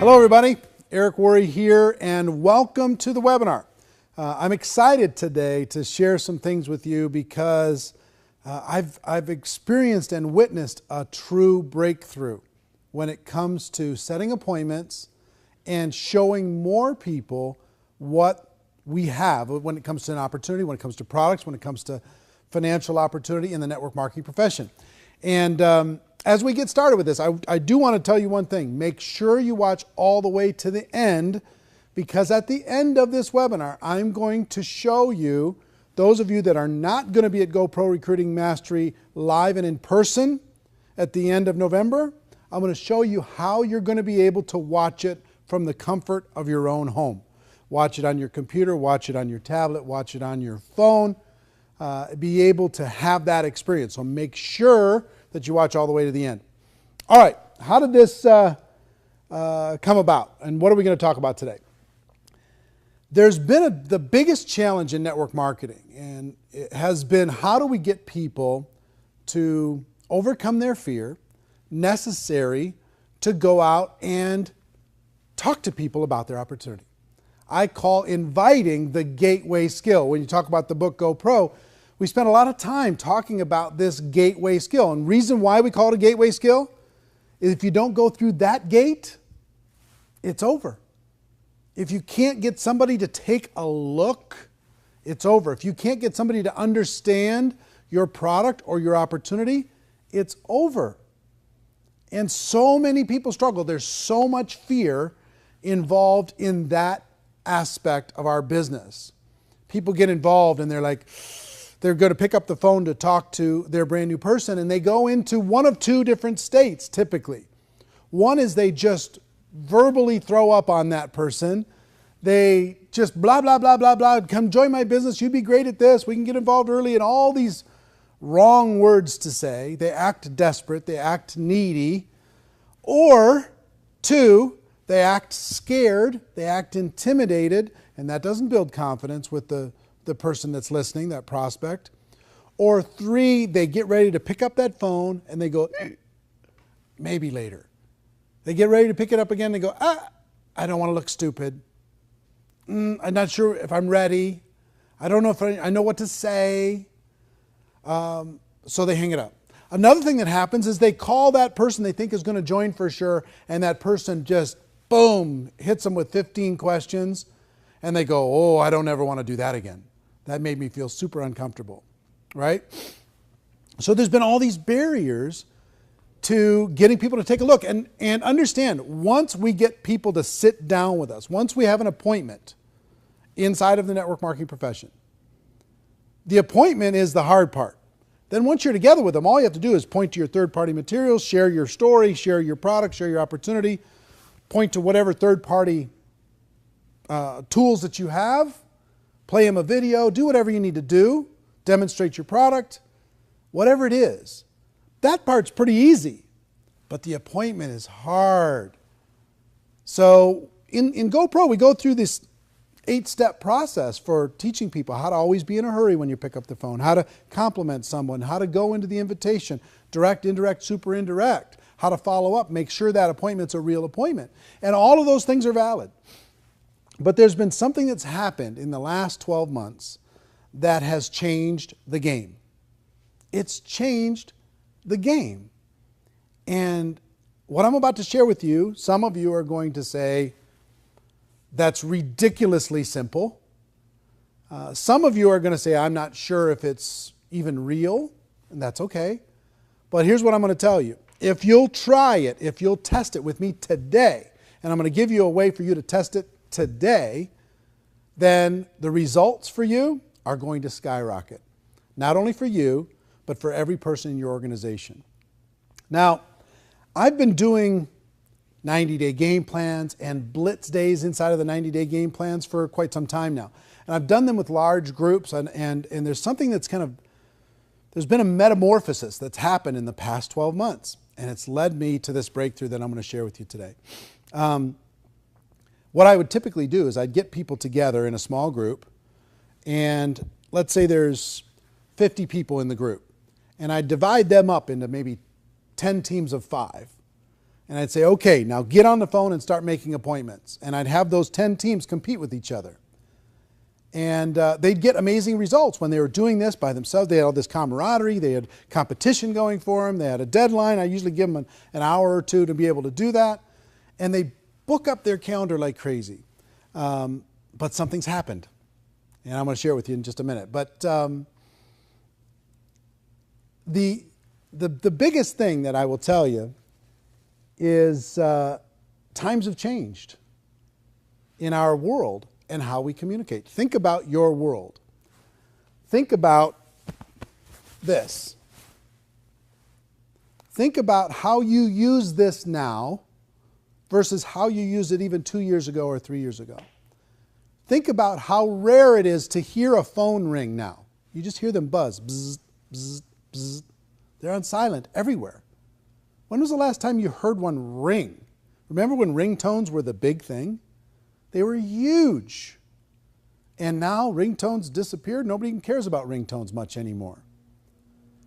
Hello everybody, Eric Worre here and welcome to the webinar. I'm excited today to share some things with you because I've experienced and witnessed a true breakthrough when it comes to setting appointments and showing more people what we have when it comes to an opportunity, when it comes to products, when it comes to financial opportunity in the network marketing profession. And as we get started with this, I do want to tell you one thing. Make sure you watch all the way to the end, because at the end of this webinar, I'm going to show you, those of you that are not going to be at GoPro Recruiting Mastery live and in person at the end of November, I'm going to show you how you're going to be able to watch it from the comfort of your own home. Watch it on your computer, watch it on your tablet, watch it on your phone, be able to have that experience. So make sure that you watch all the way to the end. All right, how did this come about? And what are we going to talk about today? There's been the biggest challenge in network marketing, and it has been how do we get people to overcome their fear necessary to go out and talk to people about their opportunity. I call inviting the gateway skill. When you talk about the book GoPro, we spent a lot of time talking about this gateway skill. And the reason why we call it a gateway skill is if you don't go through that gate, it's over. If you can't get somebody to take a look, it's over. If you can't get somebody to understand your product or your opportunity, it's over. And so many people struggle. There's so much fear involved in that aspect of our business. People get involved and they're like, they're going to pick up the phone to talk to their brand new person, and they go into one of two different states typically. One is they just verbally throw up on that person. They just blah, blah, blah, blah, blah. Come join my business. You'd be great at this. We can get involved early, and all these wrong words to say. They act desperate. They act needy. Or two, they act scared. They act intimidated, and that doesn't build confidence with the person that's listening, that prospect. Or three, they get ready to pick up that phone and they go, maybe later. They get ready to pick it up again and they go, I don't want to look stupid. I'm not sure if I'm ready. I don't know if I know what to say. So they hang it up. Another thing that happens is they call that person they think is going to join for sure, and that person just, boom, hits them with 15 questions, and they go, oh, I don't ever want to do that again. That made me feel super uncomfortable, right? So there's been all these barriers to getting people to take a look. And understand, once we get people to sit down with us, once we have an appointment inside of the network marketing profession, the appointment is the hard part. Then once you're together with them, all you have to do is point to your third-party materials, share your story, share your product, share your opportunity, point to whatever third-party tools that you have, play them a video, do whatever you need to do, demonstrate your product, whatever it is. That part's pretty easy, but the appointment is hard. So in GoPro, we go through this 8-step process for teaching people how to always be in a hurry when you pick up the phone, how to compliment someone, how to go into the invitation, direct, indirect, super indirect, how to follow up, make sure that appointment's a real appointment. And all of those things are valid. But there's been something that's happened in the last 12 months that has changed the game. It's changed the game. And what I'm about to share with you, some of you are going to say, that's ridiculously simple. Some of you are going to say, I'm not sure if it's even real, and that's okay. But here's what I'm going to tell you. If you'll try it, if you'll test it with me today, and I'm going to give you a way for you to test it today, then the results for you are going to skyrocket. Not only for you, but for every person in your organization. Now, I've been doing 90-day game plans and blitz days inside of the 90-day game plans for quite some time now. And I've done them with large groups, and there's something that's there's been a metamorphosis that's happened in the past 12 months. And it's led me to this breakthrough that I'm going to share with you today. What I would typically do is I'd get people together in a small group, and let's say there's 50 people in the group, and I'd divide them up into maybe 10 teams of 5. And I'd say, okay, now get on the phone and start making appointments. And I'd have those 10 teams compete with each other. And they'd get amazing results when they were doing this by themselves. They had all this camaraderie. They had competition going for them. They had a deadline. I usually give them an hour or two to be able to do that. And they book up their calendar like crazy. But something's happened. And I'm going to share it with you in just a minute. But the biggest thing that I will tell you is times have changed in our world and how we communicate. Think about your world. Think about this. Think about how you use this now versus how you used it even 2 years ago or 3 years ago. Think about how rare it is to hear a phone ring now. You just hear them buzz. Bzz, bzz, bzz. They're on silent everywhere. When was the last time you heard one ring? Remember when ringtones were the big thing? They were huge. And now ringtones disappeared. Nobody even cares about ringtones much anymore.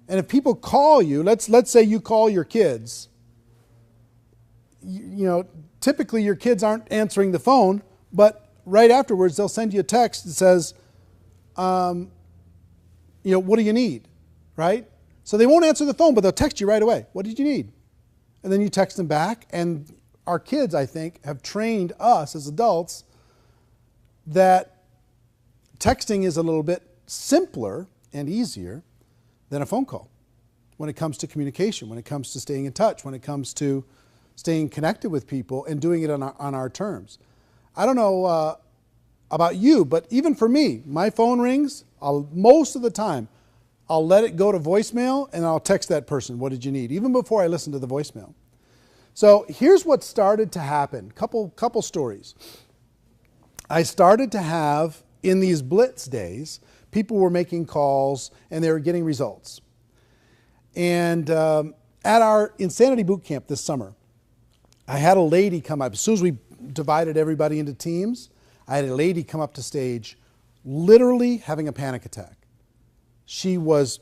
And if people call you, let's say you call your kids, you know, typically your kids aren't answering the phone, but right afterwards they'll send you a text that says, what do you need, right? So they won't answer the phone, but they'll text you right away. What did you need? And then you text them back. And our kids, I think, have trained us as adults that texting is a little bit simpler and easier than a phone call when it comes to communication, when it comes to staying in touch, when it comes to staying connected with people and doing it on our terms. I don't know about you, but even for me, my phone rings, most of the time, I'll let it go to voicemail and I'll text that person, what did you need? Even before I listen to the voicemail. So here's what started to happen. Couple stories. I started to have, in these blitz days, people were making calls and they were getting results. And at our Insanity Boot Camp this summer, I had a lady come up. As soon as we divided everybody into teams, I had a lady come up to stage literally having a panic attack. She was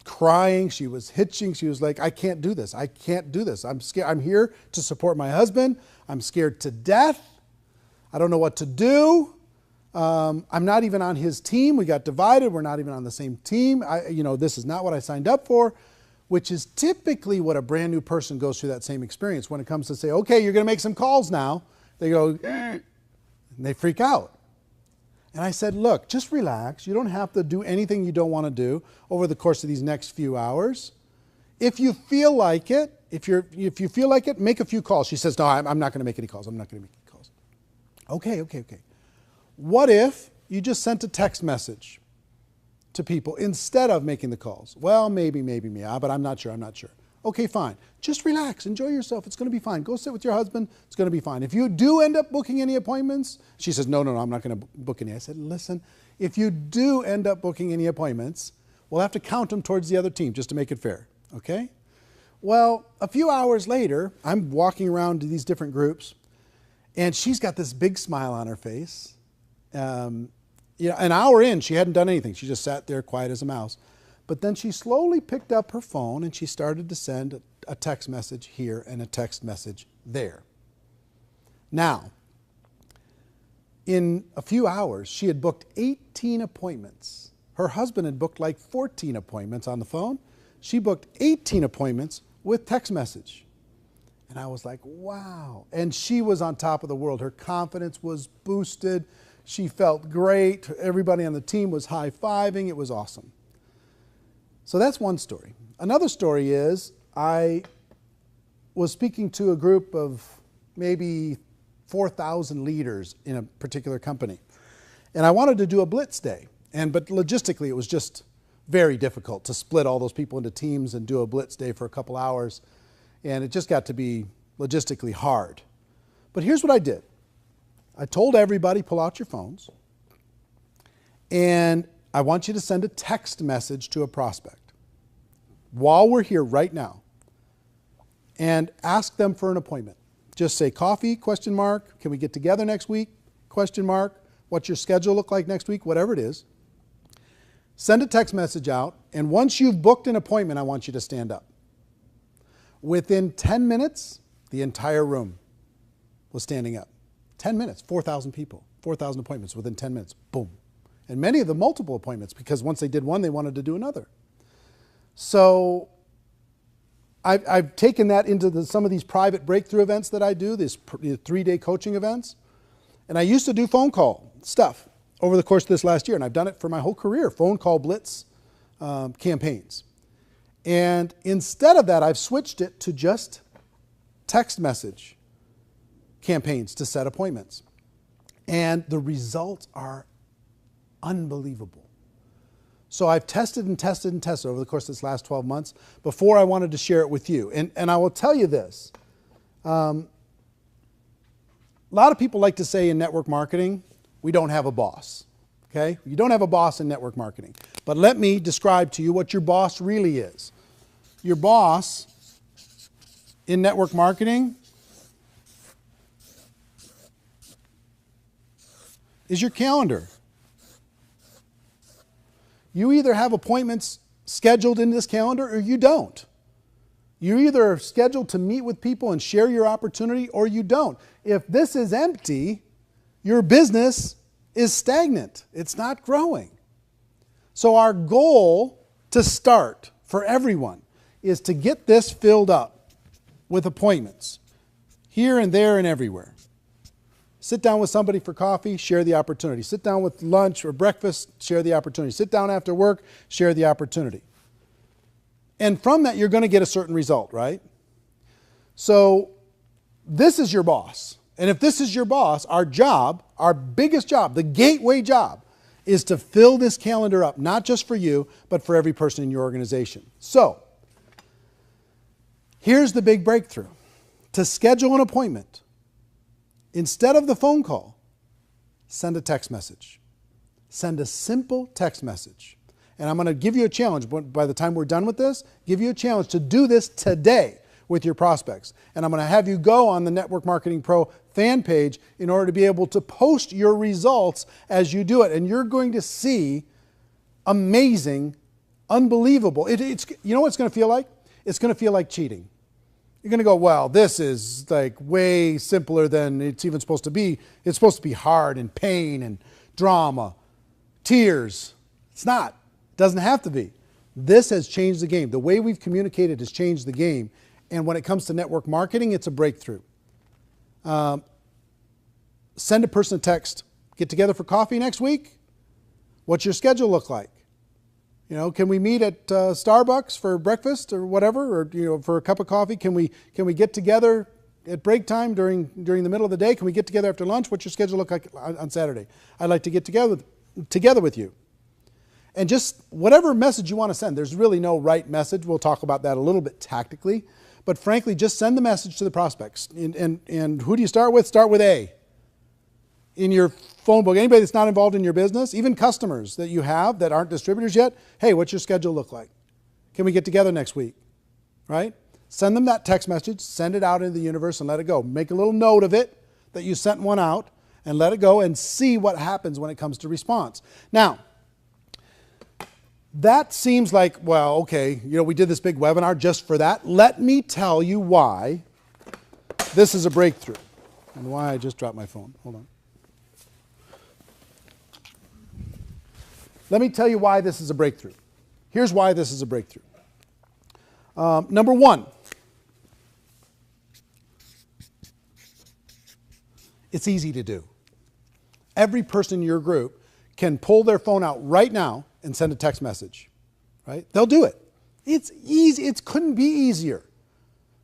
crying, she was hitching, she was like, I can't do this, I can't do this. I'm scared. I'm here to support my husband. I'm scared to death. I don't know what to do. I'm not even on his team. We got divided. We're not even on the same team. This is not what I signed up for, which is typically what a brand new person goes through that same experience when it comes to say, okay, you're going to make some calls now. They go, and they freak out. And I said, look, just relax. You don't have to do anything you don't want to do over the course of these next few hours. If you feel like it, if you feel like it, make a few calls. She says, no, I'm not going to make any calls. I'm not going to make any calls. Okay. What if you just sent a text message to people instead of making the calls? Well, maybe, but I'm not sure. Okay, fine. Just relax. Enjoy yourself. It's going to be fine. Go sit with your husband. It's going to be fine. If you do end up booking any appointments, she says, no, I'm not going to book any. I said, listen, if you do end up booking any appointments, we'll have to count them towards the other team just to make it fair, okay? Well, a few hours later, I'm walking around to these different groups, and she's got this big smile on her face. An hour in, she hadn't done anything. She just sat there quiet as a mouse. But then she slowly picked up her phone and she started to send a text message here and a text message there. Now, in a few hours, she had booked 18 appointments. Her husband had booked like 14 appointments on the phone. She booked 18 appointments with text message. And I was like, wow. And she was on top of the world. Her confidence was boosted. She felt great. Everybody on the team was high-fiving. It was awesome. So that's one story. Another story is I was speaking to a group of maybe 4,000 leaders in a particular company. And I wanted to do a blitz day. But logistically, it was just very difficult to split all those people into teams and do a blitz day for a couple hours. And it just got to be logistically hard. But here's what I did. I told everybody, pull out your phones. And I want you to send a text message to a prospect while we're here right now and ask them for an appointment. Just say coffee, ? Can we get together next week? ? What's your schedule look like next week? Whatever it is. Send a text message out, and once you've booked an appointment, I want you to stand up. Within 10 minutes, The entire room was standing up. 10 minutes, 4,000 people, 4,000 appointments within 10 minutes. Boom. And many of them multiple appointments, because once they did one, they wanted to do another. So I've taken that into some of these private breakthrough events that I do, these 3-day coaching events. And I used to do phone call stuff over the course of this last year, and I've done it for my whole career, phone call blitz campaigns. And instead of that, I've switched it to just text message campaigns to set appointments. And the results are unbelievable. So I've tested and tested and tested over the course of this last 12 months before I wanted to share it with you. And I will tell you this. A lot of people like to say in network marketing, we don't have a boss. Okay? You don't have a boss in network marketing. But let me describe to you what your boss really is. Your boss in network marketing is your calendar. You either have appointments scheduled in this calendar or you don't. You either are scheduled to meet with people and share your opportunity or you don't. If this is empty, your business is stagnant. It's not growing. So our goal to start for everyone is to get this filled up with appointments here and there and everywhere. Sit down with somebody for coffee, share the opportunity. Sit down with lunch or breakfast, share the opportunity. Sit down after work, share the opportunity. And from that, you're going to get a certain result, right? So this is your boss. And if this is your boss, our job, our biggest job, the gateway job, is to fill this calendar up, not just for you, but for every person in your organization. So here's the big breakthrough. To schedule an appointment, instead of the phone call, send a text message. Send a simple text message. And I'm going to give you a challenge. By the time we're done with this, give you a challenge to do this today with your prospects. And I'm going to have you go on the Network Marketing Pro fan page in order to be able to post your results as you do it. And you're going to see amazing, unbelievable. You know what it's going to feel like? It's going to feel like cheating. You're going to go, well, this is like way simpler than it's even supposed to be. It's supposed to be hard and pain and drama, tears. It's not. It doesn't have to be. This has changed the game. The way we've communicated has changed the game. And when it comes to network marketing, it's a breakthrough. Send a person a text. Get together for coffee next week? What's your schedule look like? You know, can we meet at Starbucks for breakfast or whatever, or for a cup of coffee? Can we get together at break time during the middle of the day? Can we get together after lunch? What's your schedule look like on Saturday? I'd like to get together with you. And just whatever message you want to send. There's really no right message. We'll talk about that a little bit tactically. But frankly, just send the message to the prospects. And who do you start with? Start with A. In your phone book, anybody that's not involved in your business, even customers that you have that aren't distributors yet, hey, what's your schedule look like? Can we get together next week? Right? Send them that text message, send it out into the universe and let it go. Make a little note of it that you sent one out and let it go and see what happens when it comes to response. Now, that seems like, well, okay, we did this big webinar just for that. Let me tell you why this is a breakthrough and why I just dropped my phone. Hold on. Let me tell you why this is a breakthrough. Here's why this is a breakthrough. Number one, it's easy to do. Every person in your group can pull their phone out right now and send a text message, right? They'll do it. It's easy. It couldn't be easier.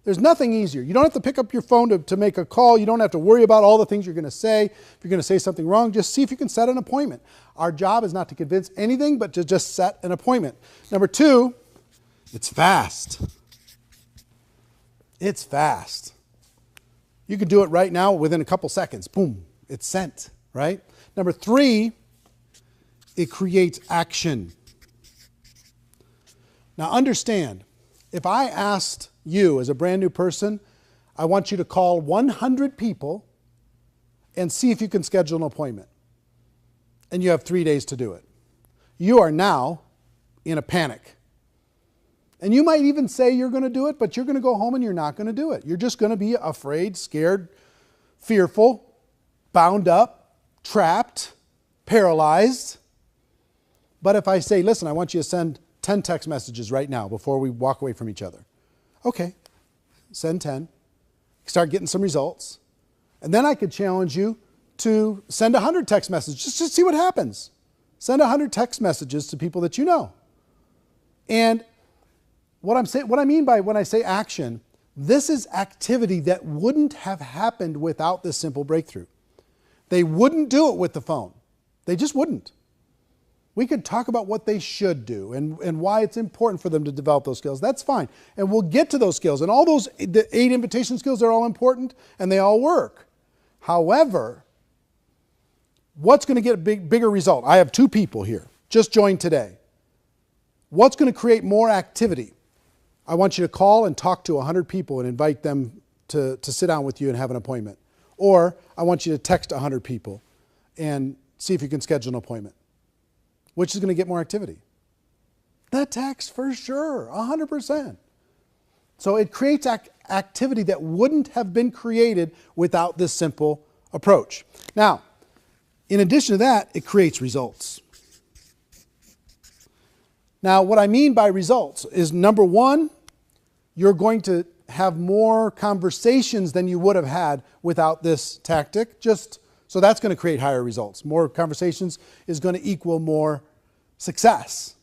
There's nothing easier. You don't have to pick up your phone to make a call. You don't have to worry about all the things you're going to say. If you're going to say something wrong, just see if you can set an appointment. Our job is not to convince anything, but to just set an appointment. Number two, it's fast. It's fast. You can do it right now within a couple seconds. Boom, it's sent, right? Number three, it creates action. Now understand, if I asked you as a brand new person, I want you to call 100 people and see if you can schedule an appointment. And you have 3 days to do it. You are now in a panic. And you might even say you're going to do it, but you're going to go home and you're not going to do it. You're just going to be afraid, scared, fearful, bound up, trapped, paralyzed. But if I say, listen, I want you to send 10 text messages right now before we walk away from each other. Okay, send 10. Start getting some results. And then I could challenge you to send 100 text messages just to see what happens. Send 100 text messages to people that you know. And what I mean by when I say action, this is activity that wouldn't have happened without this simple breakthrough. They wouldn't do it with the phone. They just wouldn't. We could talk about what they should do and why it's important for them to develop those skills. That's fine. And we'll get to those skills. And all those, the 8 invitation skills, they're all important and they all work. However, what's going to get a bigger result? I have 2 people here, just joined today. What's going to create more activity? I want you to call and talk to 100 people and invite them to sit down with you and have an appointment. Or I want you to text 100 people and see if you can schedule an appointment. Which is going to get more activity? The text for sure, 100%. So it creates activity that wouldn't have been created without this simple approach. Now, in addition to that, it creates results. Now, what I mean by results is, number one, you're going to have more conversations than you would have had without this tactic. So that's going to create higher results. More conversations is going to equal more success.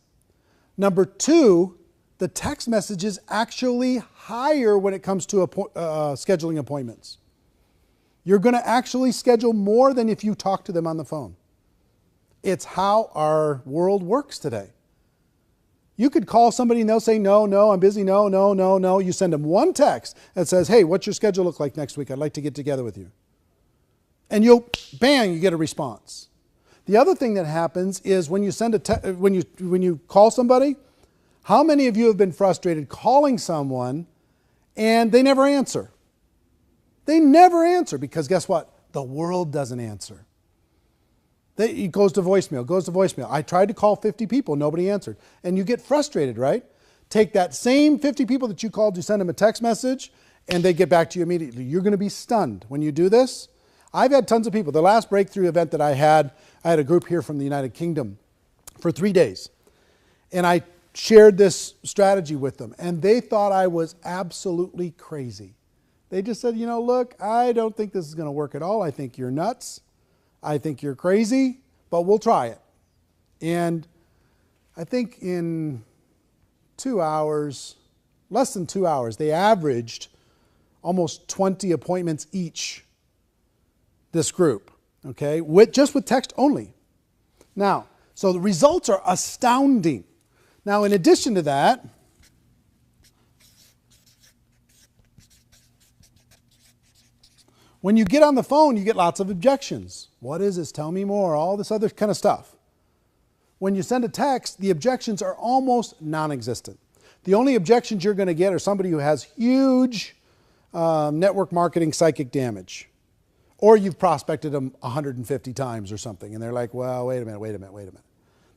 Number 2, the text message is actually higher when it comes to scheduling appointments. You're going to actually schedule more than if you talk to them on the phone. It's how our world works today. You could call somebody and they'll say, no, I'm busy, no. You send them one text that says, hey, what's your schedule look like next week? I'd like to get together with you. And you get a response. The other thing that happens is when you when you call somebody, how many of you have been frustrated calling someone and they never answer? They never answer because guess what? The world doesn't answer. It goes to voicemail, I tried to call 50 people, nobody answered. And you get frustrated, right? Take that same 50 people that you called, you send them a text message, and they get back to you immediately. You're going to be stunned when you do this. I've had tons of people. The last breakthrough event that I had a group here from the United Kingdom for 3 days. And I shared this strategy with them, and they thought I was absolutely crazy. They just said, look, I don't think this is going to work at all. I think you're nuts. I think you're crazy, but we'll try it. And I think in 2 hours, less than 2 hours, they averaged almost 20 appointments each, this group, okay, just with text only. Now, so the results are astounding. Now, in addition to that, when you get on the phone, you get lots of objections. What is this? Tell me more. All this other kind of stuff. When you send a text, the objections are almost non-existent. The only objections you're going to get are somebody who has huge network marketing psychic damage. Or you've prospected them 150 times or something, and they're like, well, wait a minute.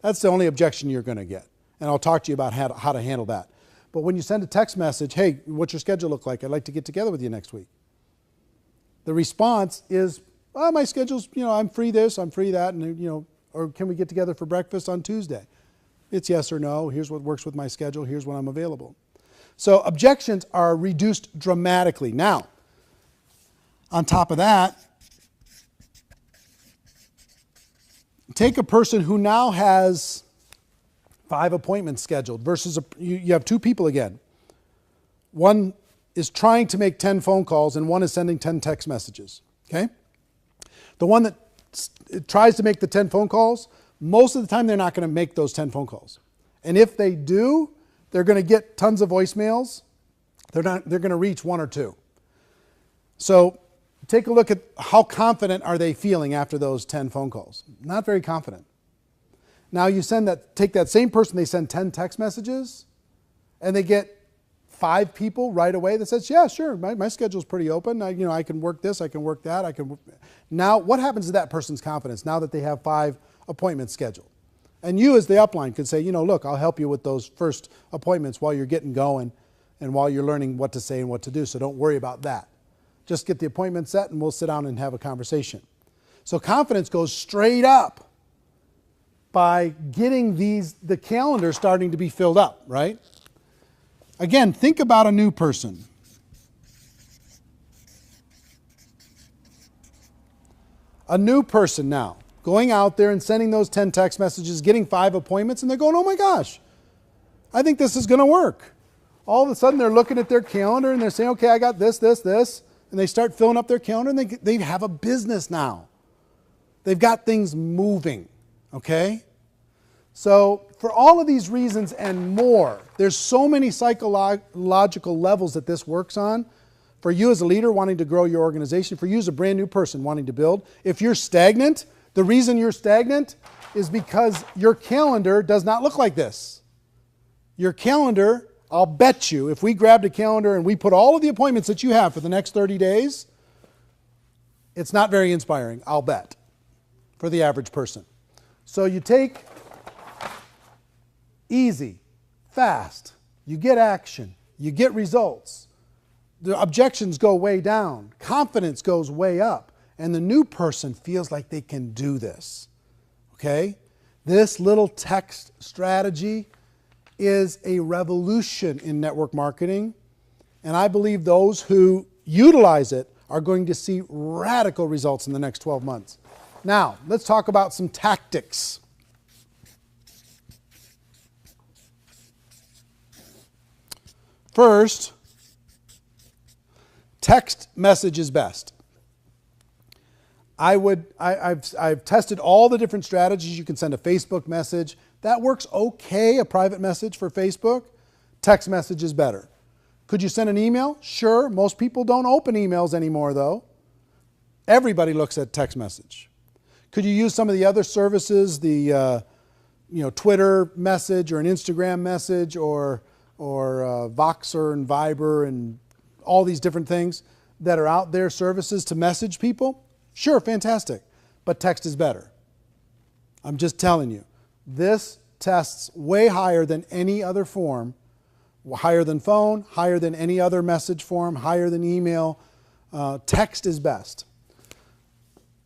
That's the only objection you're going to get. And I'll talk to you about how to handle that. But when you send a text message, hey, what's your schedule look like? I'd like to get together with you next week. The response is, oh, my schedule's, I'm free this, I'm free that, and, or can we get together for breakfast on Tuesday? It's yes or no. Here's what works with my schedule. Here's when I'm available. So objections are reduced dramatically. Now, on top of that, take a person who now has 5 appointments scheduled versus you have 2 people again. One is trying to make 10 phone calls and one is sending 10 text messages, okay? The one that tries to make the 10 phone calls, most of the time they're not going to make those 10 phone calls. And if they do, they're going to get tons of voicemails. They're going to reach 1 or 2. So take a look at how confident are they feeling after those 10 phone calls. Not very confident. Now you take that same person, they send 10 text messages, and they get 5 people right away that says, yeah, sure, my schedule's pretty open. I can work this, I can work that. Now, what happens to that person's confidence now that they have 5 appointments scheduled? And you as the upline could say, look, I'll help you with those first appointments while you're getting going and while you're learning what to say and what to do. So don't worry about that. Just get the appointment set and we'll sit down and have a conversation. So confidence goes straight up by getting the calendar starting to be filled up, right? Again, think about a new person. A new person now, going out there and sending those 10 text messages, getting 5 appointments, and they're going, oh my gosh, I think this is going to work. All of a sudden, they're looking at their calendar and they're saying, okay, I got this, this, this. And they start filling up their calendar and they have a business now. They've got things moving, okay? So for all of these reasons and more, there's so many psychological levels that this works on. For you as a leader wanting to grow your organization, for you as a brand new person wanting to build, if you're stagnant, the reason you're stagnant is because your calendar does not look like this. Your calendar, I'll bet you, if we grabbed a calendar and we put all of the appointments that you have for the next 30 days, it's not very inspiring, I'll bet, for the average person. So you take easy, fast, you get action, you get results. The objections go way down, confidence goes way up, and the new person feels like they can do this. Okay? This little text strategy is a revolution in network marketing, and I believe those who utilize it are going to see radical results in the next 12 months. Now, let's talk about some tactics. First, text message is best. I've tested all the different strategies. You can send a Facebook message. That works okay, a private message for Facebook. Text message is better. Could you send an email? Sure. Most people don't open emails anymore, though. Everybody looks at text message. Could you use some of the other services, the Twitter message or an Instagram message or Voxer and Viber and all these different things that are out there, services to message people? Sure, fantastic. But text is better. I'm just telling you. This tests way higher than any other form, higher than phone, higher than any other message form, higher than email. Text is best.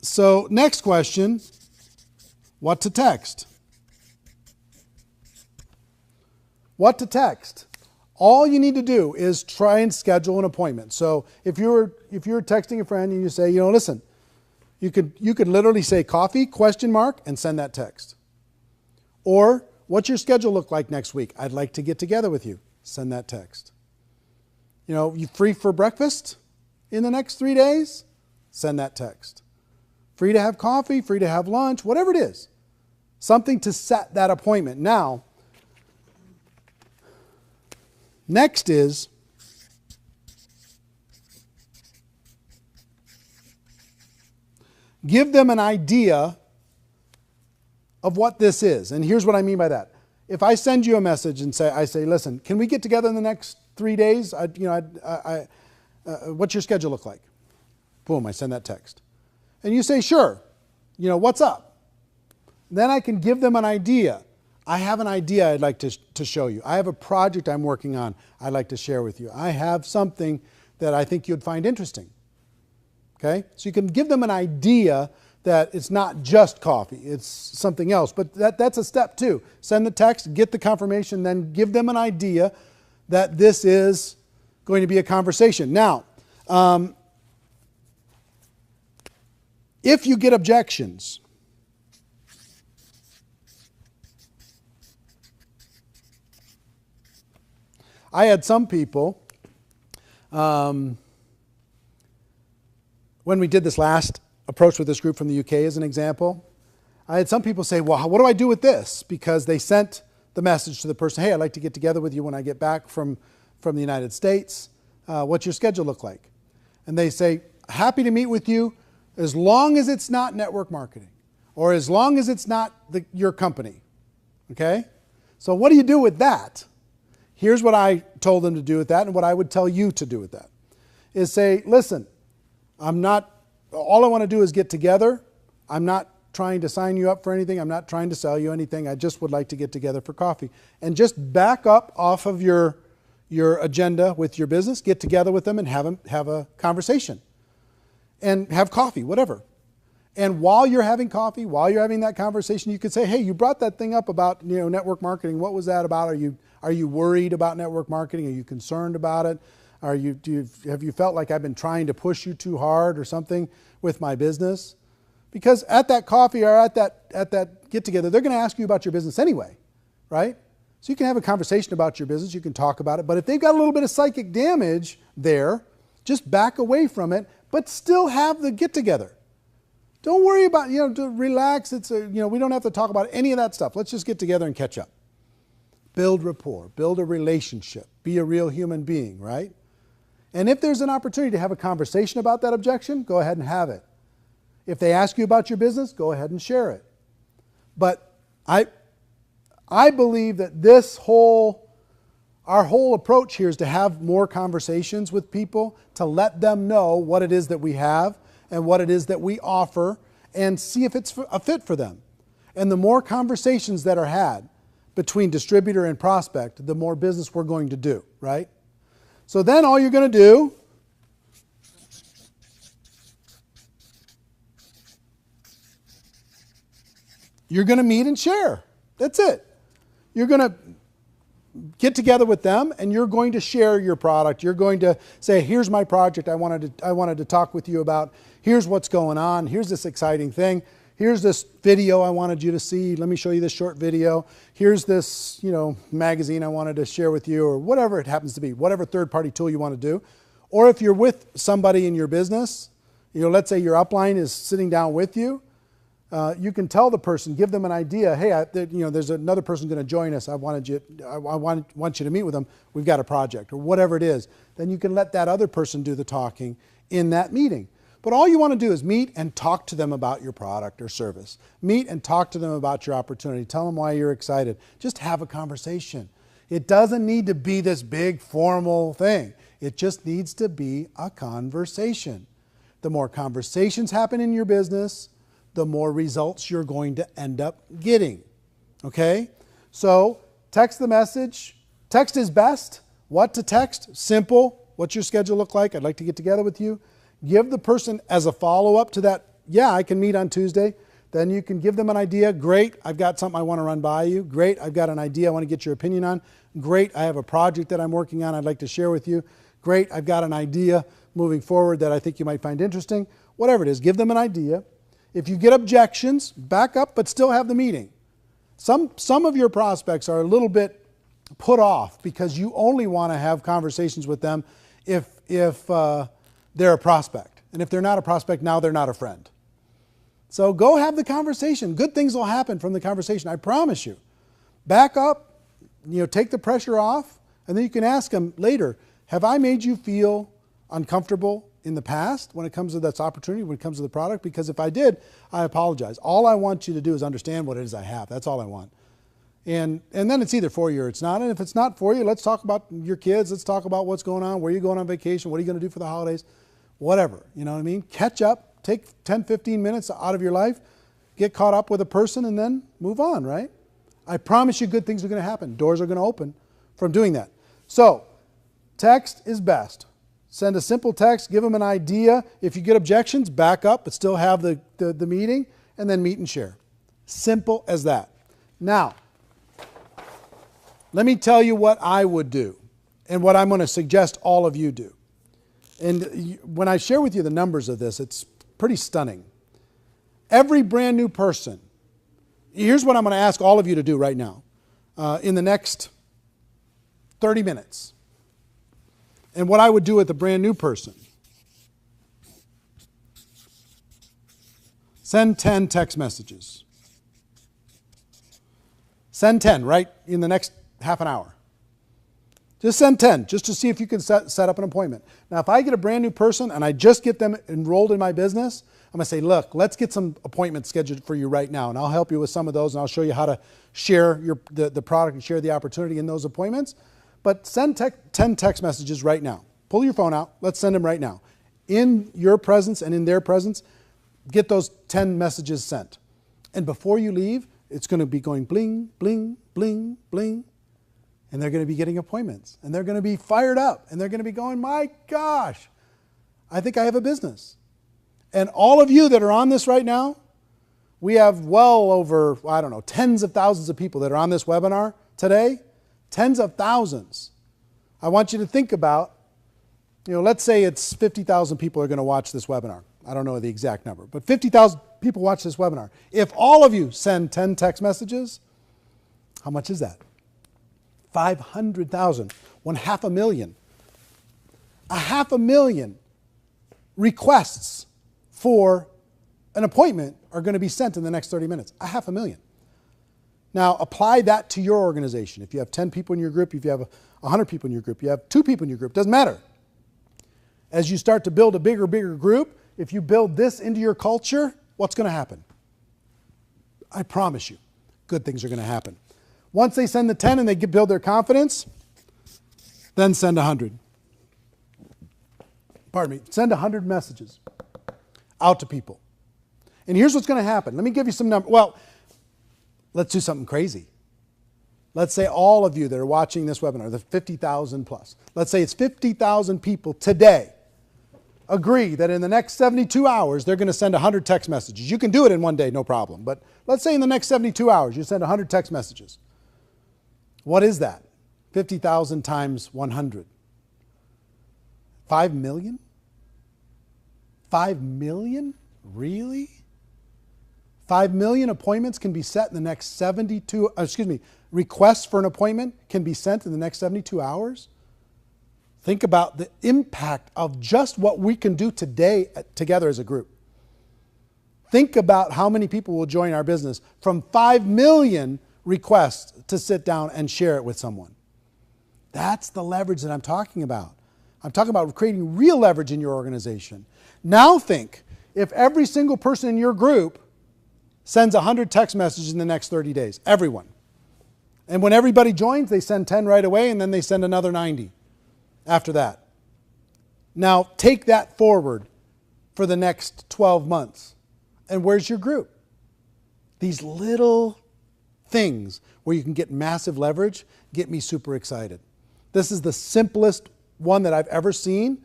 So next question, what to text? What to text? All you need to do is try and schedule an appointment. So if you're texting a friend and you say, listen, you could literally say coffee, ? And send that text. Or, what's your schedule look like next week? I'd like to get together with you. Send that text. You free for breakfast in the next 3 days? Send that text. Free to have coffee, free to have lunch, whatever it is. Something to set that appointment. Now, next is give them an idea of what this is. And here's what I mean by that. If I send you a message and I say, listen, can we get together in the next 3 days? What's your schedule look like? Boom, I send that text. And you say, sure, what's up? Then I can give them an idea. I have an idea I'd like to show you. I have a project I'm working on I'd like to share with you. I have something that I think you'd find interesting. Okay? So you can give them an idea that it's not just coffee, it's something else. But that's a step too. Send the text, get the confirmation, then give them an idea that this is going to be a conversation. Now, if you get objections, I had some people, when we did this last approach with this group from the UK as an example, I had some people say, well, what do I do with this? Because they sent the message to the person, hey, I'd like to get together with you when I get back from the United States. What's your schedule look like? And they say, happy to meet with you as long as it's not network marketing or as long as it's not your company. Okay? So what do you do with that? Here's what I told them to do with that and what I would tell you to do with that. Is say, listen, all I want to do is get together. I'm not trying to sign you up for anything. I'm not trying to sell you anything. I just would like to get together for coffee. And just back up off of your agenda with your business, get together with them and have a conversation. And have coffee, whatever. And while you're having coffee, while you're having that conversation, you could say, hey, you brought that thing up about, network marketing. What was that about? Are you worried about network marketing? Are you concerned about it? Have you felt like I've been trying to push you too hard or something with my business? Because at that coffee or at that get together, they're going to ask you about your business anyway, right? So you can have a conversation about your business, you can talk about it, but if they've got a little bit of psychic damage there, just back away from it, but still have the get together. Don't worry about, to relax. We don't have to talk about any of that stuff. Let's just get together and catch up. Build rapport, build a relationship, be a real human being, right? And if there's an opportunity to have a conversation about that objection, go ahead and have it. If they ask you about your business, go ahead and share it. But I believe that our whole approach here is to have more conversations with people, to let them know what it is that we have and what it is that we offer, and see if it's a fit for them. And the more conversations that are had between distributor and prospect, the more business we're going to do, right? So then all you're going to do you're going to meet and share. That's it. You're going to get together with them and you're going to share your product. You're going to say, here's my project I wanted to talk with you about. Here's what's going on. Here's this exciting thing. Here's this video I wanted you to see. Let me show you this short video. Here's this, magazine I wanted to share with you, or whatever it happens to be, whatever third-party tool you want to do. Or if you're with somebody in your business, let's say your upline is sitting down with you, you can tell the person, give them an idea. Hey, there's another person going to join us. I want you to meet with them. We've got a project, or whatever it is. Then you can let that other person do the talking in that meeting. But all you want to do is meet and talk to them about your product or service. Meet and talk to them about your opportunity. Tell them why you're excited. Just have a conversation. It doesn't need to be this big formal thing. It just needs to be a conversation. The more conversations happen in your business, the more results you're going to end up getting. Okay? So text the message. Text is best. What to text? Simple. What's your schedule look like? I'd like to get together with you. Give the person as a follow-up to that, yeah, I can meet on Tuesday. Then you can give them an idea. Great, I've got something I want to run by you. Great, I've got an idea I want to get your opinion on. Great, I have a project that I'm working on I'd like to share with you. Great, I've got an idea moving forward that I think you might find interesting. Whatever it is, give them an idea. If you get objections, back up, but still have the meeting. Some of your prospects are a little bit put off because you only want to have conversations with them if they're a prospect. And if they're not a prospect, now they're not a friend. So go have the conversation. Good things will happen from the conversation, I promise you. Back up, take the pressure off, and then you can ask them later, have I made you feel uncomfortable in the past when it comes to this opportunity, when it comes to the product? Because if I did, I apologize. All I want you to do is understand what it is I have. That's all I want. And then it's either for you or it's not. And if it's not for you, let's talk about your kids. Let's talk about what's going on. Where are you going on vacation? What are you going to do for the holidays? Whatever, you know what I mean? Catch up, take 10, 15 minutes out of your life, get caught up with a person, and then move on, right? I promise you good things are going to happen. Doors are going to open from doing that. So, text is best. Send a simple text, give them an idea. If you get objections, back up, but still have the meeting, and then meet and share. Simple as that. Now, let me tell you what I would do and what I'm going to suggest all of you do. And when I share with you the numbers of this, it's pretty stunning. Every brand new person, here's what I'm going to ask all of you to do right now in the next 30 minutes. And what I would do with a brand new person. Send 10 text messages. Send 10 right in the next half an hour. Just send 10, just to see if you can set up an appointment. Now, if I get a brand new person and I just get them enrolled in my business, I'm going to say, look, let's get some appointments scheduled for you right now, and I'll help you with some of those, and I'll show you how to share the product and share the opportunity in those appointments. But send 10 text messages right now. Pull your phone out. Let's send them right now. In your presence and in their presence, get those 10 messages sent. And before you leave, it's going to be going bling, bling, bling, bling. And they're going to be getting appointments. And they're going to be fired up. And they're going to be going, my gosh, I think I have a business. And all of you that are on this right now, we have well over, I don't know, tens of thousands of people that are on this webinar today. Tens of thousands. I want you to think about, let's say it's 50,000 people are going to watch this webinar. I don't know the exact number, but 50,000 people watch this webinar. If all of you send 10 text messages, how much is that? 500,000. 500,000. 500,000 requests for an appointment are going to be sent in the next 30 minutes. 500,000. Now, apply that to your organization. If you have 10 people in your group, if you have 100 people in your group, you have 2 people in your group, doesn't matter. As you start to build a bigger group, if you build this into your culture, what's going to happen? I promise you, good things are going to happen. Once they send the 10 and they build their confidence, then send 100. Pardon me, send 100 messages out to people. And here's what's going to happen. Let me give you some numbers. Well, let's do something crazy. Let's say all of you that are watching this webinar, the 50,000 plus, let's say it's 50,000 people today agree that in the next 72 hours, they're going to send 100 text messages. You can do it in one day, no problem. But let's say in the next 72 hours, you send 100 text messages. What is that? 50,000 times 100. 5 million? 5 million? Really? 5 million appointments can be set in the next requests for an appointment can be sent in the next 72 hours? Think about the impact of just what we can do today together as a group. Think about how many people will join our business from 5 million requests to sit down and share it with someone. That's the leverage that I'm talking about. I'm talking about creating real leverage in your organization. Now think, if every single person in your group sends 100 text messages in the next 30 days, everyone. And when everybody joins, they send 10 right away, and then they send another 90 after that. Now, take that forward for the next 12 months. And where's your group? These little things where you can get massive leverage get me super excited. This is the simplest one that I've ever seen.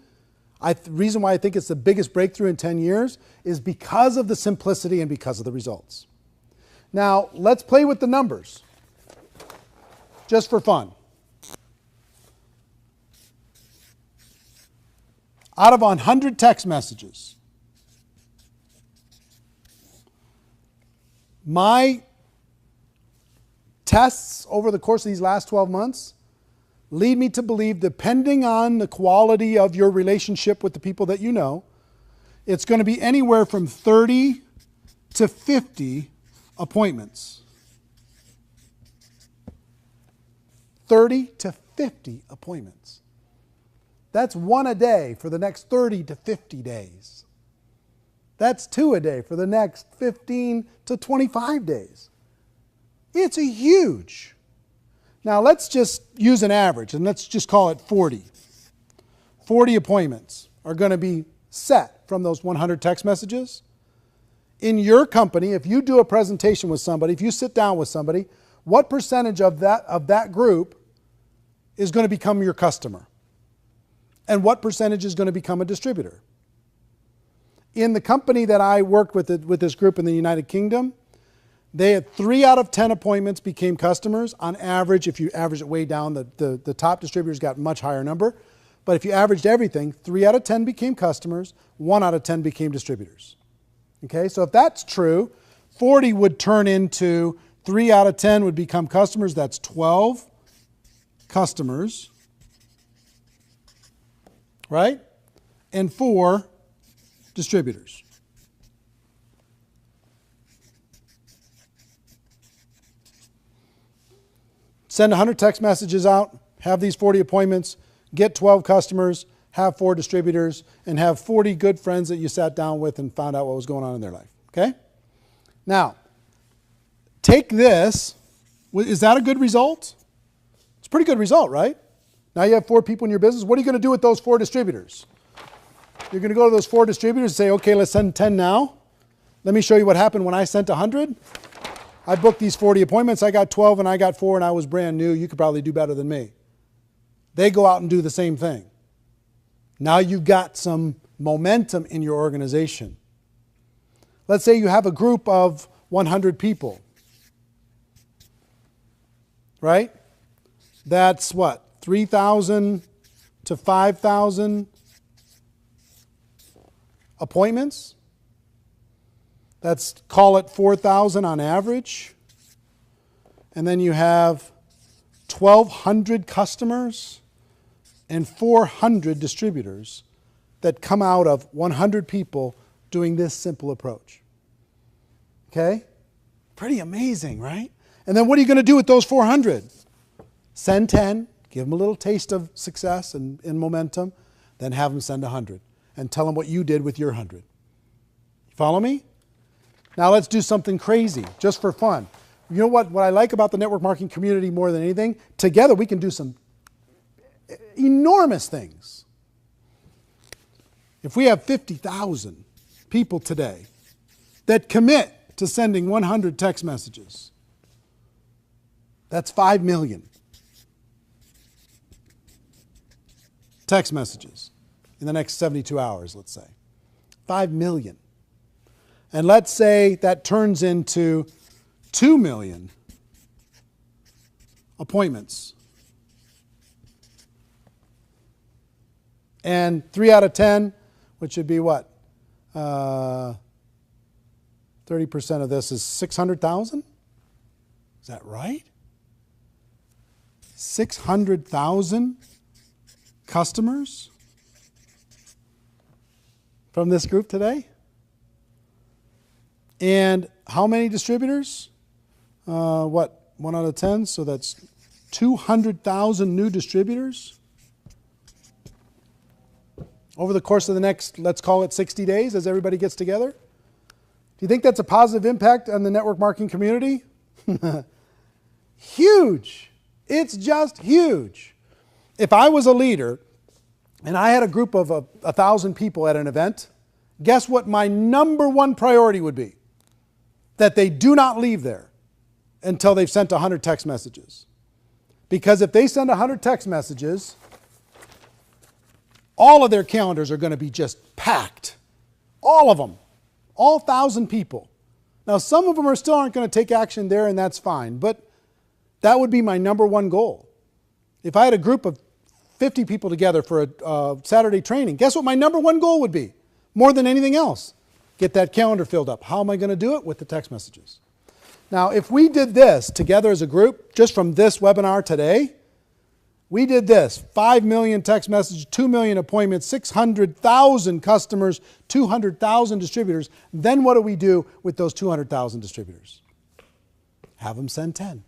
The reason why I think it's the biggest breakthrough in 10 years is because of the simplicity and because of the results. Now, let's play with the numbers, just for fun. Out of 100 text messages, my tests over the course of these last 12 months lead me to believe, depending on the quality of your relationship with the people that you know, it's going to be anywhere from 30 to 50 appointments. 30 to 50 appointments. That's 1 a day for the next 30 to 50 days. That's 2 a day for the next 15 to 25 days. It's a huge. Now let's just use an average and let's just call it 40. 40 appointments are going to be set from those 100 text messages. In your company, if you do a presentation with somebody, if you sit down with somebody, what percentage of that group is going to become your customer? And what percentage is going to become a distributor? In the company that I worked with this group in the United Kingdom, they had 3 out of 10 appointments became customers. On average, if you average it way down, the top distributors got a much higher number. But if you averaged everything, 3 out of 10 became customers, 1 out of 10 became distributors. Okay, so if that's true, 40 would turn into 3 out of 10 would become customers. That's 12 customers, right? And 4 distributors. Send 100 text messages out, have these 40 appointments, get 12 customers, have 4 distributors, and have 40 good friends that you sat down with and found out what was going on in their life. Okay? Now, take this. Is that a good result? It's a pretty good result, right? Now you have 4 people in your business. What are you going to do with those 4 distributors? You're going to go to those 4 distributors and say, okay, let's send 10 now. Let me show you what happened when I sent 100. I booked these 40 appointments. I got 12 and I got 4 and I was brand new. You could probably do better than me. They go out and do the same thing. Now you've got some momentum in your organization. Let's say you have a group of 100 people. Right? That's what? 3,000 to 5,000 appointments. Let's call it 4,000 on average. And then you have 1,200 customers and 400 distributors that come out of 100 people doing this simple approach. Okay? Pretty amazing, right? And then what are you going to do with those 400? Send 10, give them a little taste of success and momentum, then have them send 100 and tell them what you did with your 100. You follow me? Now let's do something crazy, just for fun. You know what I like about the network marketing community more than anything? Together we can do some enormous things. If we have 50,000 people today that commit to sending 100 text messages, that's 5 million text messages in the next 72 hours, let's say. 5 million. And let's say that turns into 2 million appointments. And 3 out of 10, which would be what? 30% of this is 600,000? Is that right? 600,000 customers from this group today? And how many distributors? 1 out of 10, so that's 200,000 new distributors over the course of the next, let's call it 60 days as everybody gets together. Do you think that's a positive impact on the network marketing community? Huge. It's just huge. If I was a leader and I had a group of 1,000 people at an event, guess what my number one priority would be? That they do not leave there until they've sent 100 text messages. Because if they send 100 text messages, all of their calendars are going to be just packed. All of them. All 1,000 people. Now, some of them aren't going to take action there, and that's fine. But that would be my number one goal. If I had a group of 50 people together for a Saturday training, guess what my number one goal would be? More than anything else. Get that calendar filled up. How am I going to do it? With the text messages. Now, if we did this together as a group, just from this webinar today, we did this: 5 million text messages, 2 million appointments, 600,000 customers, 200,000 distributors. Then what do we do with those 200,000 distributors? Have them send 10.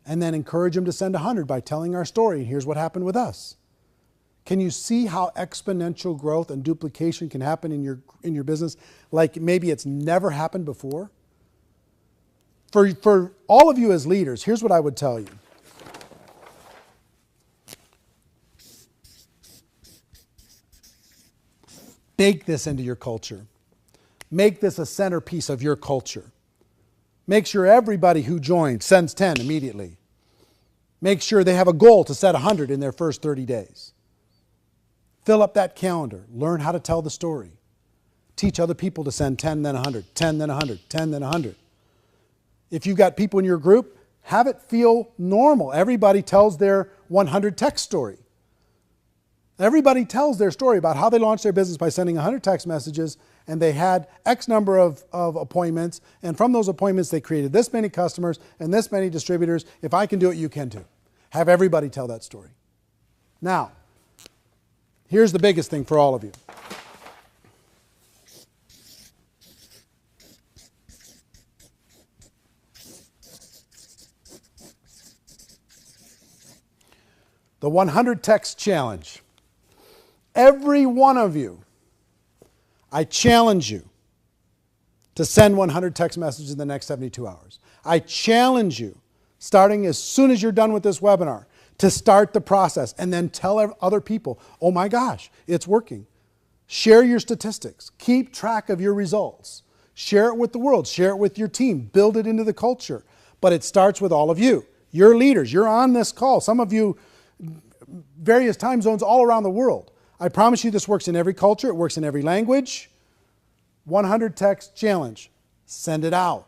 And then encourage them to send 100 by telling our story. And here's what happened with us. Can you see how exponential growth and duplication can happen in your business like maybe it's never happened before? For all of you as leaders, here's what I would tell you. Bake this into your culture. Make this a centerpiece of your culture. Make sure everybody who joins sends 10 immediately. Make sure they have a goal to set 100 in their first 30 days. Fill up that calendar. Learn how to tell the story. Teach other people to send 10, then 100, 10, then 100, 10, then 100. If you've got people in your group, have it feel normal. Everybody tells their 100 text story. Everybody tells their story about how they launched their business by sending 100 text messages, and they had X number of appointments, and from those appointments they created this many customers and this many distributors. If I can do it, you can too. Have everybody tell that story. Now, here's the biggest thing for all of you. The 100 text challenge. Every one of you, I challenge you to send 100 text messages in the next 72 hours. I challenge you, starting as soon as you're done with this webinar, to start the process and then tell other people, oh my gosh, it's working. Share your statistics. Keep track of your results. Share it with the world. Share it with your team. Build it into the culture. But it starts with all of you. You're leaders. You're on this call. Some of you, various time zones all around the world. I promise you this works in every culture. It works in every language. 100 text challenge. Send it out.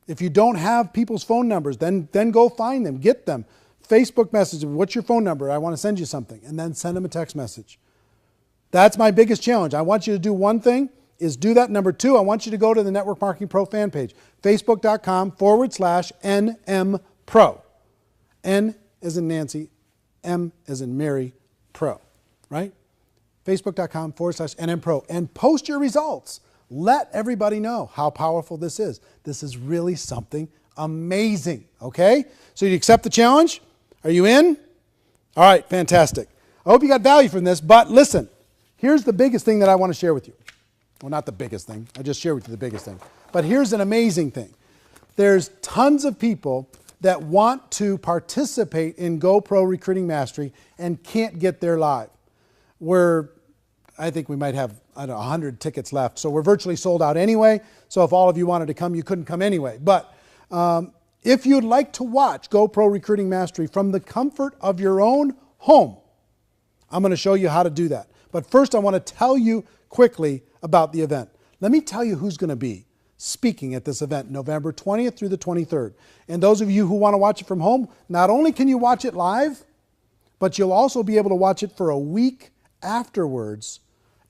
If you don't have people's phone numbers, then go find them. Get them. Facebook message. What's your phone number? I want to send you something. And then send them a text message. That's my biggest challenge. I want you to do one thing, is do that. Number two, I want you to go to the Network Marketing Pro fan page. Facebook.com/NM Pro. N as in Nancy, M as in Mary, Pro. Right? Facebook.com/NM Pro. And post your results. Let everybody know how powerful this is. This is really something amazing. Okay? So you accept the challenge? Are you in? All right, fantastic. I hope you got value from this, but listen, here's the biggest thing that I want to share with you. Well, not the biggest thing. I just shared with you the biggest thing. But here's an amazing thing. There's tons of people that want to participate in GoPro Recruiting Mastery and can't get there live. I think we might have, 100 tickets left. So we're virtually sold out anyway. So if all of you wanted to come, you couldn't come anyway. But if you'd like to watch GoPro Recruiting Mastery from the comfort of your own home, I'm going to show you how to do that. But first, I want to tell you quickly about the event. Let me tell you who's going to be speaking at this event, November 20th through the 23rd. And those of you who want to watch it from home, not only can you watch it live, but you'll also be able to watch it for a week afterwards,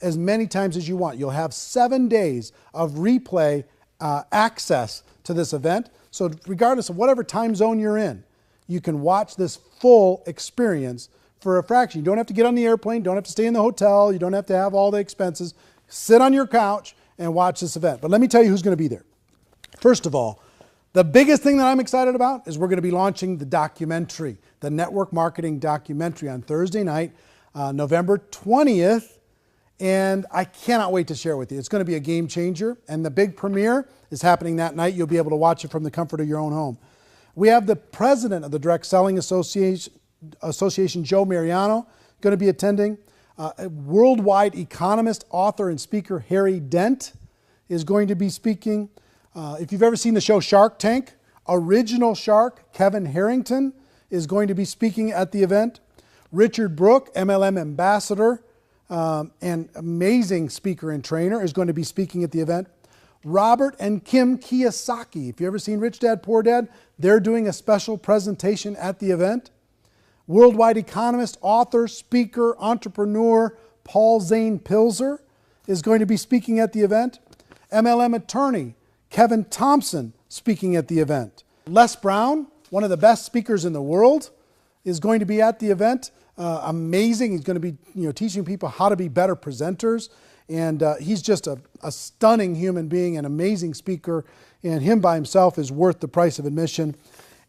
as many times as you want. You'll have 7 days of replay access to this event. So regardless of whatever time zone you're in, you can watch this full experience for a fraction. You don't have to get on the airplane, don't have to stay in the hotel, you don't have to have all the expenses. Sit on your couch and watch this event. But let me tell you who's going to be there. First of all, the biggest thing that I'm excited about is we're going to be launching the documentary, the network marketing documentary on Thursday night, November 20th. And I cannot wait to share it with you. It's going to be a game changer. And the big premiere is happening that night. You'll be able to watch it from the comfort of your own home. We have the president of the Direct Selling Association, Joe Mariano, going to be attending. Worldwide economist, author, and speaker Harry Dent is going to be speaking. If you've ever seen the show Shark Tank, original shark Kevin Harrington is going to be speaking at the event. Richard Brooke, MLM ambassador and amazing speaker and trainer, is going to be speaking at the event. Robert and Kim Kiyosaki, if you've ever seen Rich Dad, Poor Dad, they're doing a special presentation at the event. Worldwide economist, author, speaker, entrepreneur Paul Zane Pilzer is going to be speaking at the event. MLM attorney Kevin Thompson speaking at the event. Les Brown, one of the best speakers in the world, is going to be at the event. Amazing. He's going to be teaching people how to be better presenters. And he's just a stunning human being, an amazing speaker. And him by himself is worth the price of admission.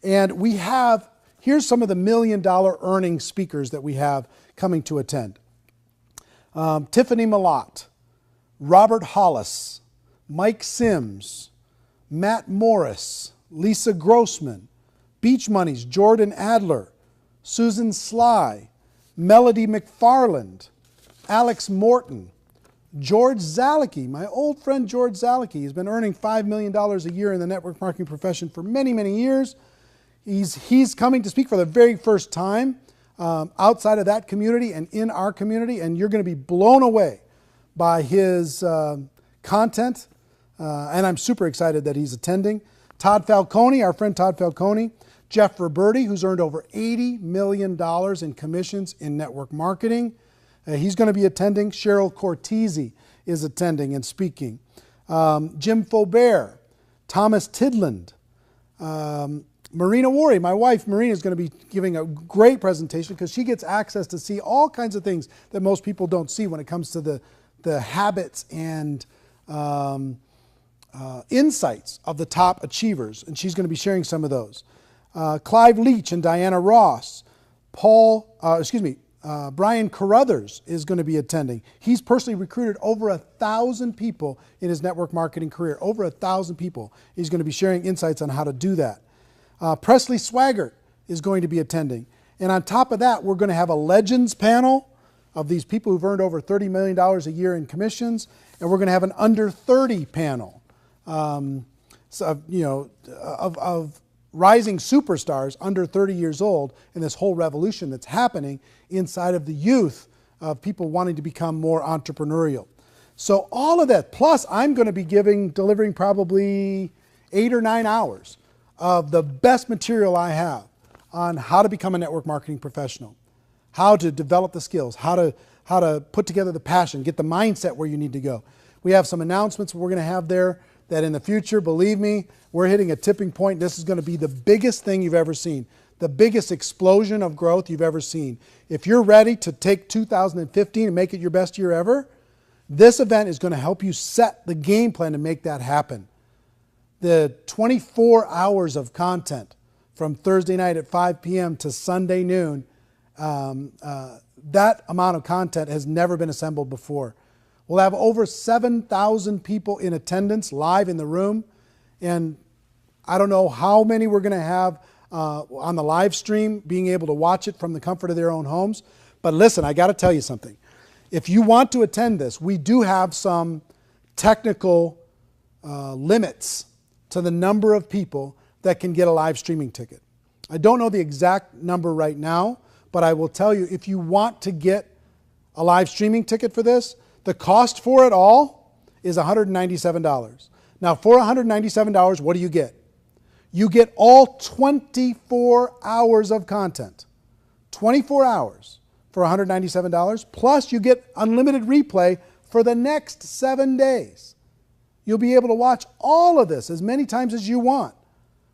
And here's some of the $1 million earning speakers that we have coming to attend. Tiffany Malott, Robert Hollis, Mike Sims, Matt Morris, Lisa Grossman, Beach Money's Jordan Adler, Susan Sly, Melody McFarland, Alex Morton, George Zalicki, my old friend George Zalicki. He's been earning $5 million a year in the network marketing profession for many, many years. He's coming to speak for the very first time outside of that community and in our community, and you're going to be blown away by his content, and I'm super excited that he's attending. Todd Falcone, our friend Todd Falcone, Jeff Roberti, who's earned over $80 million in commissions in network marketing. He's going to be attending. Cheryl Cortese is attending and speaking. Jim Faubert, Thomas Tidland, Marina Worry, my wife Marina, is going to be giving a great presentation because she gets access to see all kinds of things that most people don't see when it comes to the habits and insights of the top achievers. And she's going to be sharing some of those. Clive Leach and Diana Ross. Brian Carruthers is going to be attending. He's personally recruited over 1,000 people in his network marketing career. Over 1,000 people. He's going to be sharing insights on how to do that. Presley Swaggart is going to be attending. And on top of that, we're going to have a legends panel of these people who've earned over $30 million a year in commissions. And we're going to have an under 30 panel of rising superstars under 30 years old in this whole revolution that's happening inside of the youth of people wanting to become more entrepreneurial. So all of that, plus I'm going to be delivering probably 8 or 9 hours of the best material I have on how to become a network marketing professional, how to develop the skills, how to put together the passion, get the mindset where you need to go. We have some announcements we're going to have there that in the future, believe me, we're hitting a tipping point. This is going to be the biggest thing you've ever seen, the biggest explosion of growth you've ever seen. If you're ready to take 2015 and make it your best year ever, this event is going to help you set the game plan to make that happen. The 24 hours of content from Thursday night at 5 p.m. to Sunday noon, that amount of content has never been assembled before. We'll have over 7,000 people in attendance live in the room, and I don't know how many we're going to have on the live stream being able to watch it from the comfort of their own homes. But listen, I got to tell you something. If you want to attend this, we do have some technical limits to the number of people that can get a live streaming ticket. I don't know the exact number right now, but I will tell you, if you want to get a live streaming ticket for this, the cost for it all is $197. Now, for $197, what do you get? You get all 24 hours of content. 24 hours for $197, plus you get unlimited replay for the next 7 days. You'll be able to watch all of this as many times as you want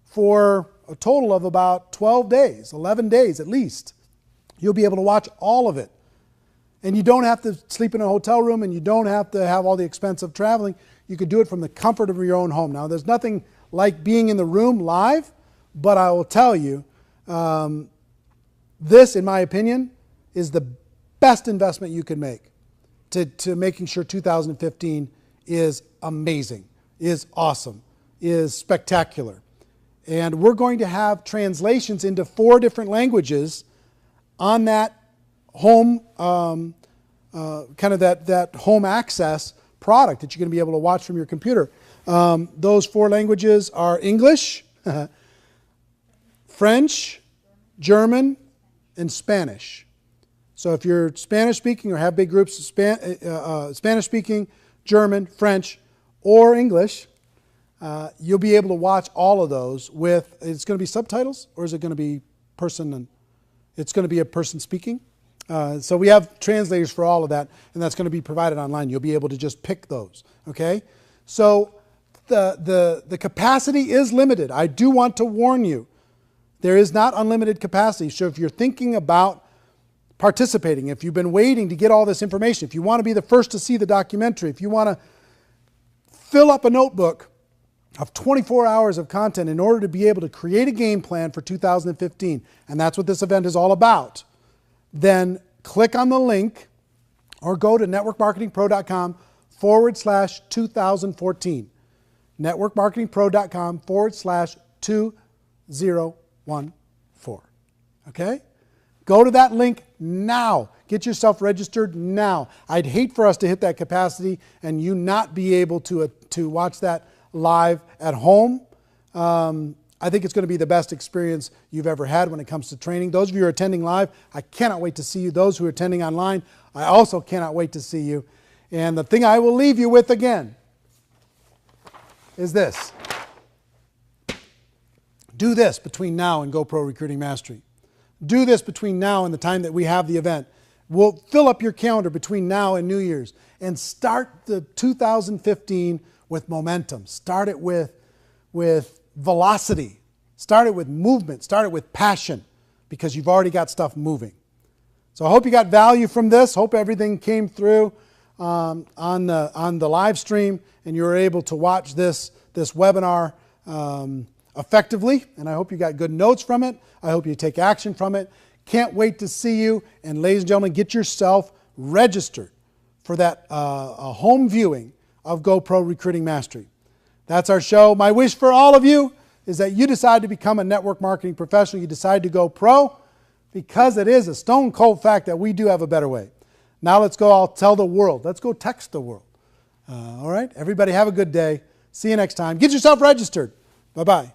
for a total of about 12 days, 11 days at least. You'll be able to watch all of it. And you don't have to sleep in a hotel room, and you don't have to have all the expense of traveling. You could do it from the comfort of your own home. Now, there's nothing like being in the room live, but I will tell you, this, in my opinion, is the best investment you can make to making sure 2015 is amazing, is awesome, is spectacular. And we're going to have translations into 4 different languages on that home, kind of that home access product that you're going to be able to watch from your computer. Those 4 languages are English, French, German, and Spanish. So if you're Spanish speaking or have big groups of Spanish speaking, German, French, or English, you'll be able to watch all of those with, it's going to be subtitles, or is it going to be it's going to be a person speaking? So we have translators for all of that, and that's going to be provided online. You'll be able to just pick those, okay? So the capacity is limited. I do want to warn you. There is not unlimited capacity. So if you're thinking about participating, if you've been waiting to get all this information, if you want to be the first to see the documentary, if you want to fill up a notebook of 24 hours of content in order to be able to create a game plan for 2015, and that's what this event is all about, then click on the link or go to networkmarketingpro.com/2014. networkmarketingpro.com/2014. Okay? Go to that link now. Get yourself registered now. I'd hate for us to hit that capacity and you not be able to watch that live at home. I think it's going to be the best experience you've ever had when it comes to training. Those of you who are attending live, I cannot wait to see you. Those who are attending online, I also cannot wait to see you. And the thing I will leave you with again is this. Do this between now and GoPro Recruiting Mastery. Do this between now and the time that we have the event. We'll fill up your calendar between now and New Year's and start the 2015 with momentum. Start it with velocity. Start it with movement. Start it with passion, because you've already got stuff moving. So I hope you got value from this. Hope everything came through on the live stream and you were able to watch this webinar effectively. And I hope you got good notes from it. I hope you take action from it. Can't wait to see you. And ladies and gentlemen, get yourself registered for that home viewing of GoPro Recruiting Mastery. That's our show. My wish for all of you is that you decide to become a network marketing professional. You decide to go pro, because it is a stone cold fact that we do have a better way. Now let's go. I'll tell the world. Let's go text the world. All right. Everybody have a good day. See you next time. Get yourself registered. Bye-bye.